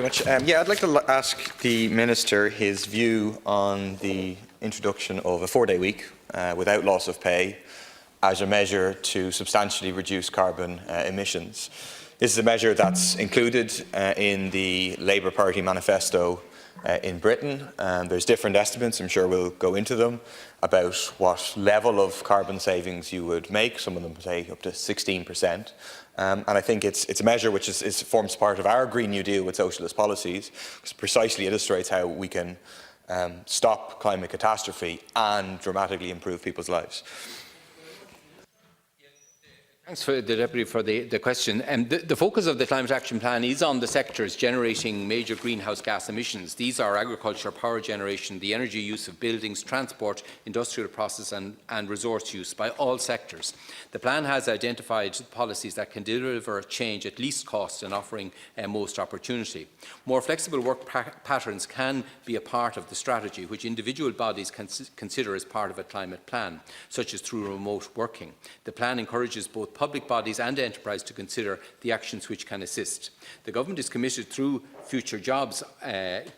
much. Yeah, I'd like to ask the Minister his view on the introduction of a 4-day week without loss of pay as a measure to substantially reduce carbon emissions. This is a measure that's included in the Labour Party manifesto in Britain. There's different estimates, I'm sure we'll go into them, about what level of carbon savings you would make. Some of them say up to 16%. And I think it's a measure which forms part of our Green New Deal with socialist policies, because it precisely illustrates how we can stop climate catastrophe and dramatically improve people's lives. Thanks for the Deputy for the question. The focus of the Climate Action Plan is on the sectors generating major greenhouse gas emissions. These are agriculture, power generation, the energy use of buildings, transport, industrial process and resource use by all sectors. The plan has identified policies that can deliver change at least cost and offering most opportunity. More flexible work patterns can be a part of the strategy, which individual bodies can consider as part of a climate plan, such as through remote working. The plan encourages both public bodies and enterprise to consider the actions which can assist. The Government is committed through Future Jobs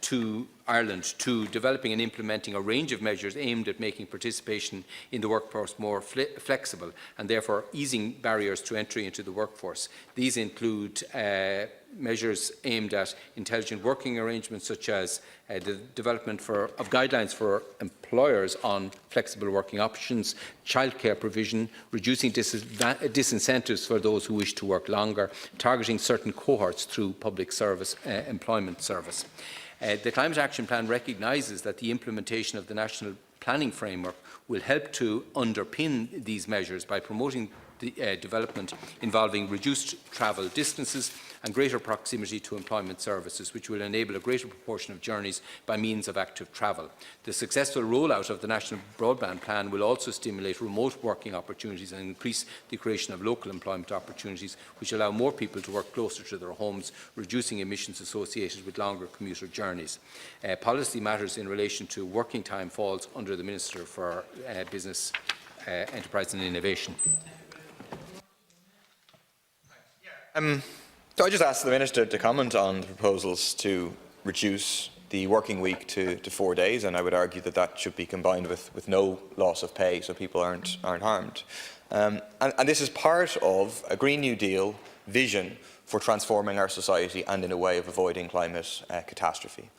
to Ireland to developing and implementing a range of measures aimed at making participation in the workforce more flexible and therefore easing barriers to entry into the workforce. These include measures aimed at intelligent working arrangements such as the development of guidelines for employers on flexible working options, childcare provision, reducing disincentives for those who wish to work longer, targeting certain cohorts through public service employment service. The Climate Action Plan recognises that the implementation of the National Planning Framework will help to underpin these measures by promoting the development involving reduced travel distances and greater proximity to employment services, which will enable a greater proportion of journeys by means of active travel. The successful rollout of the National Broadband Plan will also stimulate remote working opportunities and increase the creation of local employment opportunities, which allow more people to work closer to their homes, reducing emissions associated with longer commuter journeys. Policy matters in relation to working time falls under the Minister for Business, Enterprise and Innovation. So I just asked the Minister to comment on the proposals to reduce the working week to 4 days, and I would argue that that should be combined with no loss of pay, so people aren't harmed. And this is part of a Green New Deal vision for transforming our society and in a way of avoiding climate catastrophe.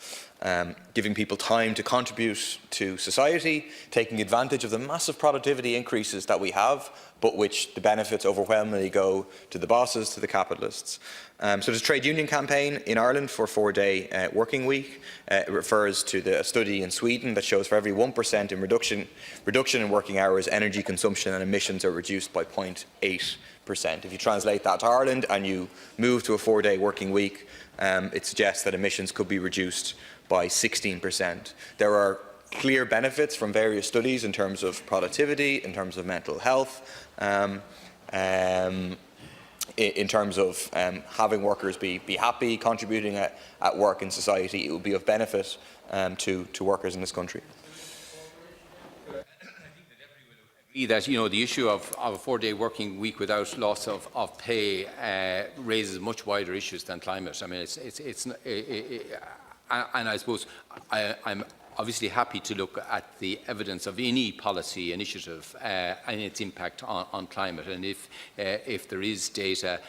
Giving people time to contribute to society, taking advantage of the massive productivity increases that we have, but which the benefits overwhelmingly go to the bosses, to the capitalists. So there's a trade union campaign in Ireland for a 4-day working week. It refers to the study in Sweden that shows for every 1% in reduction in working hours, energy consumption and emissions are reduced by 0.8%. If you translate that to Ireland and you move to a 4-day working week, it suggests that emissions could be reduced by 16%. There are clear benefits from various studies in terms of productivity, in terms of mental health, in terms of having workers be happy, contributing at work in society. It will be of benefit to workers in this country. That the issue of a 4-day working week without loss of pay raises much wider issues than climate. I mean, and I suppose I'm obviously happy to look at the evidence of any policy initiative and its impact on climate, and if there is data,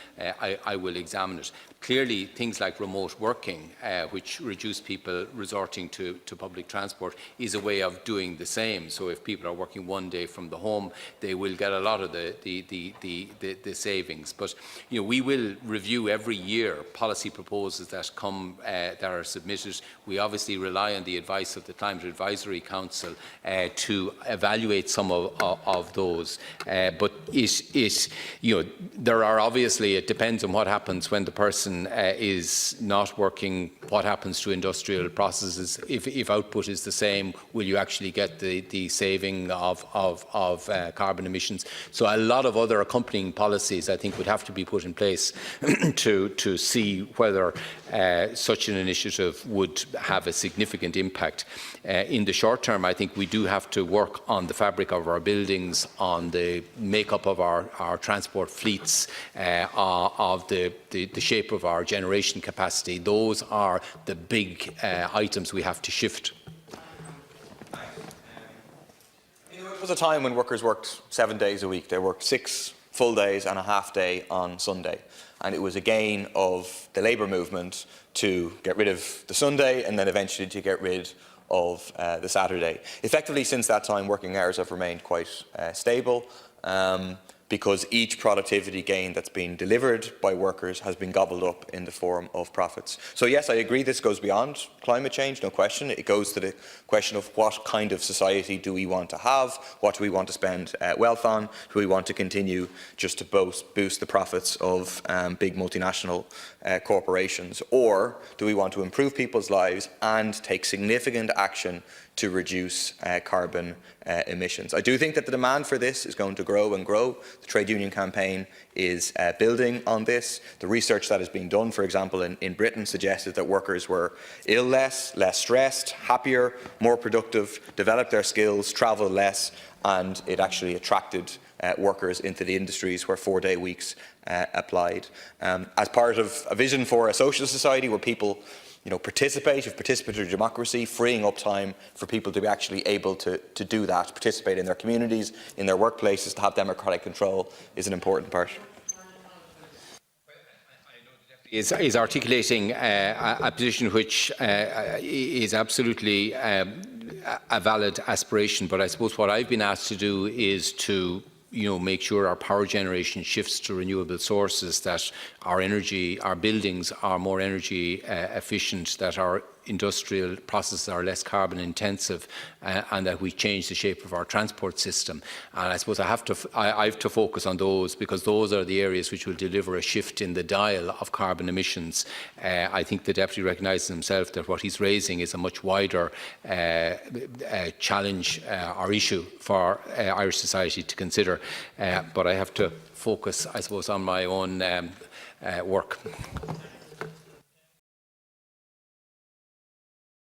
I will examine it. Clearly, things like remote working, which reduce people resorting to public transport, is a way of doing the same. So if people are working 1 day from the home, they will get a lot of the savings. But we will review every year policy proposals that come that are submitted. We obviously rely on the advice of the Climate Advisory Council to evaluate some of those. But there are obviously, it depends on what happens when the person is not working, what happens to industrial processes. If output is the same, will you actually get the saving of carbon emissions? So a lot of other accompanying policies, I think, would have to be put in place to see whether such an initiative would have a significant impact. In the short term, I think we do have to work on the fabric of our buildings, on the makeup of our transport fleets, of the shape of our generation capacity. Those are are the big items we have to shift. There was a time when workers worked 7 days a week. They worked 6 full days and a half day on Sunday. And it was a gain of the labour movement to get rid of the Sunday and then eventually to get rid of the Saturday. Effectively, since that time, working hours have remained quite stable because each productivity gain that's been delivered by workers has been gobbled up in the form of profits. So yes, I agree this goes beyond climate change, no question. It goes to the question of what kind of society do we want to have, what do we want to spend wealth on, do we want to continue just to boost the profits of big multinational corporations, or do we want to improve people's lives and take significant action to reduce carbon emissions. I do think that the demand for this is going to grow and grow. The trade union campaign is building on this. The research that is being done, for example, in Britain suggested that workers were ill less stressed, happier, more productive, developed their skills, travelled less, and it actually attracted workers into the industries where 4-day weeks applied. As part of a vision for a social society where people participate, of participatory democracy, freeing up time for people to be actually able to do that, participate in their communities, in their workplaces, to have democratic control is an important part. Is articulating a position which is absolutely a valid aspiration, but I suppose what I've been asked to do is to make sure our power generation shifts to renewable sources, that our energy, our buildings are more energy efficient, that our industrial processes are less carbon intensive, and that we change the shape of our transport system. And I suppose I have to focus on those, because those are the areas which will deliver a shift in the dial of carbon emissions. I think the Deputy recognises himself that what he's raising is a much wider challenge or issue for Irish society to consider. But I have to focus, I suppose, on my own work.